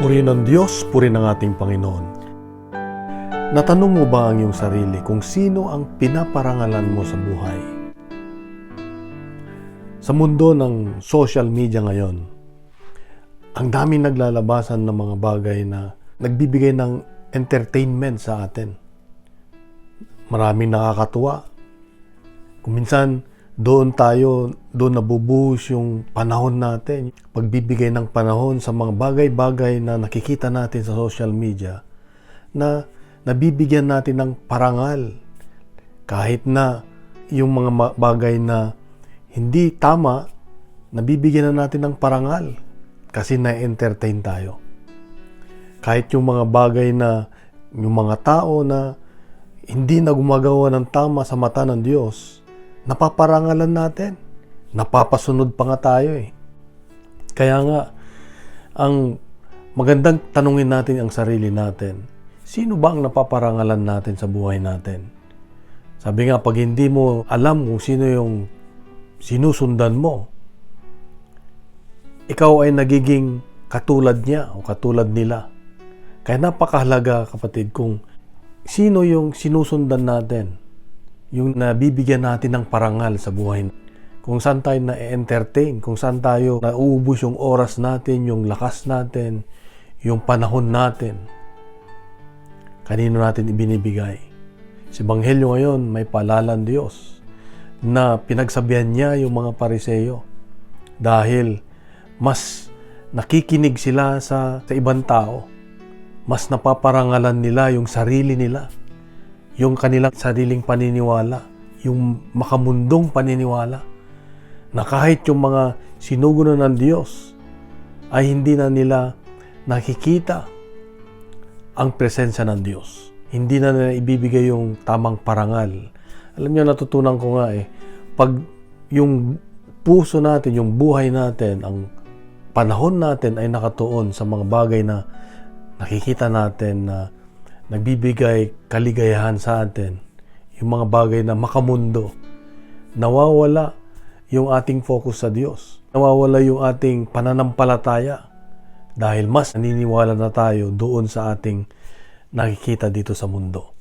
Purihin ng Diyos, purihin ng ating Panginoon. Natanong mo ba ang iyong sarili kung sino ang pinaparangalan mo sa buhay? Sa mundo ng social media ngayon, ang daming naglalabasan ng mga bagay na nagbibigay ng entertainment sa atin. Maraming nakakatuwa. Kung minsan, doon nabubuhos yung panahon natin. Pagbibigay ng panahon sa mga bagay-bagay na nakikita natin sa social media na nabibigyan natin ng parangal. Kahit na yung mga bagay na hindi tama, nabibigyan na natin ng parangal kasi na-entertain tayo. Kahit yung mga bagay na yung mga tao na hindi na gumagawa ng tama sa mata ng Diyos, napaparangalan natin. Napapasunod pa nga tayo eh. Kaya nga, ang magandang tanungin natin ang sarili natin, sino ba ang napaparangalan natin sa buhay natin? Sabi nga, pag hindi mo alam kung sino yung sinusundan mo, ikaw ay nagiging katulad niya o katulad nila. Kaya napakahalaga, kapatid, kung sino yung sinusundan natin, yung nabibigyan natin ng parangal sa buhay. Kung saan tayo na-entertain, kung saan tayo nauubos yung oras natin, yung lakas natin, yung panahon natin. Kanino natin ibinibigay? Sa Ebanghelyo ngayon, may paalala ng Diyos na pinagsabihan niya yung mga Pariseyo dahil mas nakikinig sila sa ibang tao. Mas napaparangalan nila yung sarili nila, yung kanilang sariling paniniwala, yung makamundong paniniwala, na kahit yung mga sinugunan ng Diyos ay hindi na nila nakikita ang presensya ng Diyos. Hindi na nila ibibigay yung tamang parangal. Alam niyo, natutunan ko nga pag yung puso natin, yung buhay natin, ang panahon natin ay nakatuon sa mga bagay na nakikita natin na nagbibigay kaligayahan sa atin, yung mga bagay na makamundo, nawawala yung ating focus sa Diyos. Nawawala yung ating pananampalataya dahil mas naniniwala na tayo doon sa ating nakikita dito sa mundo.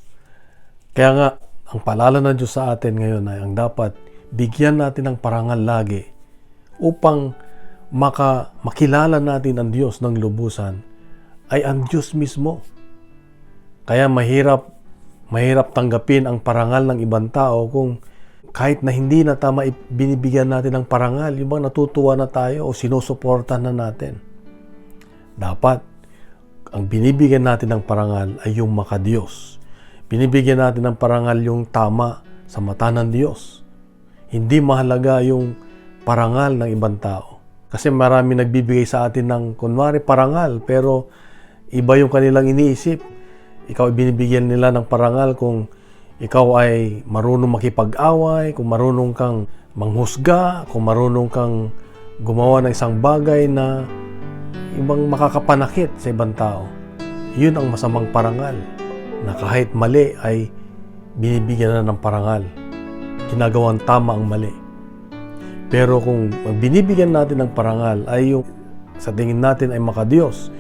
Kaya nga, ang paalala ng Diyos sa atin ngayon ay ang dapat bigyan natin ng parangal lagi upang makilala natin ang Diyos ng lubusan ay ang Diyos mismo. Kaya mahirap tanggapin ang parangal ng ibang tao kung kahit na hindi na tama binibigyan natin ng parangal, yung bang natutuwa na tayo o sinusuporta na natin. Dapat, ang binibigyan natin ng parangal ay yung makadiyos. Binibigyan natin ng parangal yung tama sa mata ng Diyos. Hindi mahalaga yung parangal ng ibang tao. Kasi marami nagbibigay sa atin ng kunwari parangal, pero iba yung kanilang iniisip. Ikaw binibigyan nila ng parangal kung ikaw ay marunong makipag-away, kung marunong kang manghusga, kung marunong kang gumawa ng isang bagay na ibang makakapanakit sa ibang tao. Yun ang masamang parangal, na kahit mali ay binibigyan na ng parangal. Ginagawang tama ang mali. Pero kung binibigyan natin ng parangal ay yung sa tingin natin ay makadiyos,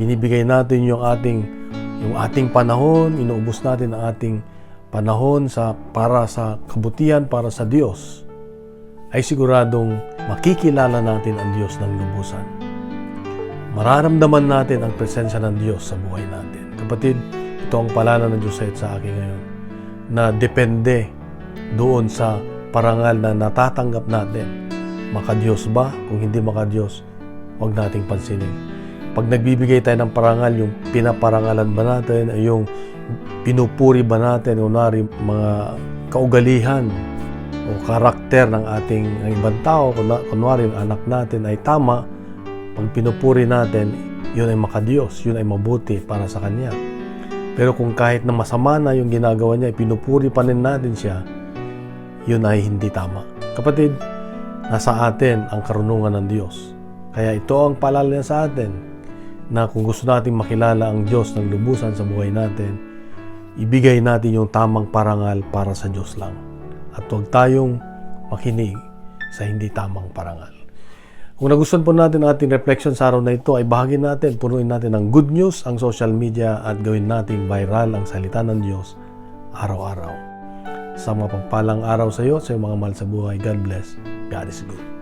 binibigay natin yung ating panahon, inuubos natin ang ating panahon para sa kabutihan, para sa Diyos, ay siguradong makikilala natin ang Diyos ng lubusan. Mararamdaman natin ang presensya ng Diyos sa buhay natin. Kapatid, ito ang paalala ng Diyos sa akin ngayon, na depende doon sa parangal na natatanggap natin. Makadiyos ba? Kung hindi makadiyos, huwag nating pansinin. Pag nagbibigay tayo ng parangal, yung pinaparangalan ba natin, yung pinupuri ba natin, kunwari mga kaugalihan o karakter ng ating ibang tao, kunwari yung anak natin ay tama, pag pinupuri natin, yun ay makadiyos, yun ay mabuti para sa Kanya. Pero kung kahit na masama na yung ginagawa niya, pinupuri pa rin natin siya, yun ay hindi tama. Kapatid, nasa atin ang karunungan ng Diyos. Kaya ito ang paalala niya sa atin, na kung gusto nating makilala ang Diyos ng lubusan sa buhay natin, ibigay natin yung tamang parangal para sa Diyos lang. At huwag tayong makinig sa hindi tamang parangal. Kung nagustuhan po natin ang ating reflection sa araw na ito, ay bahagi natin, punuin natin ng good news ang social media at gawin nating viral ang salita ng Diyos araw-araw. Sa mapagpalang araw sa iyo, sa iyong mga mahal sa buhay. God bless. God is good.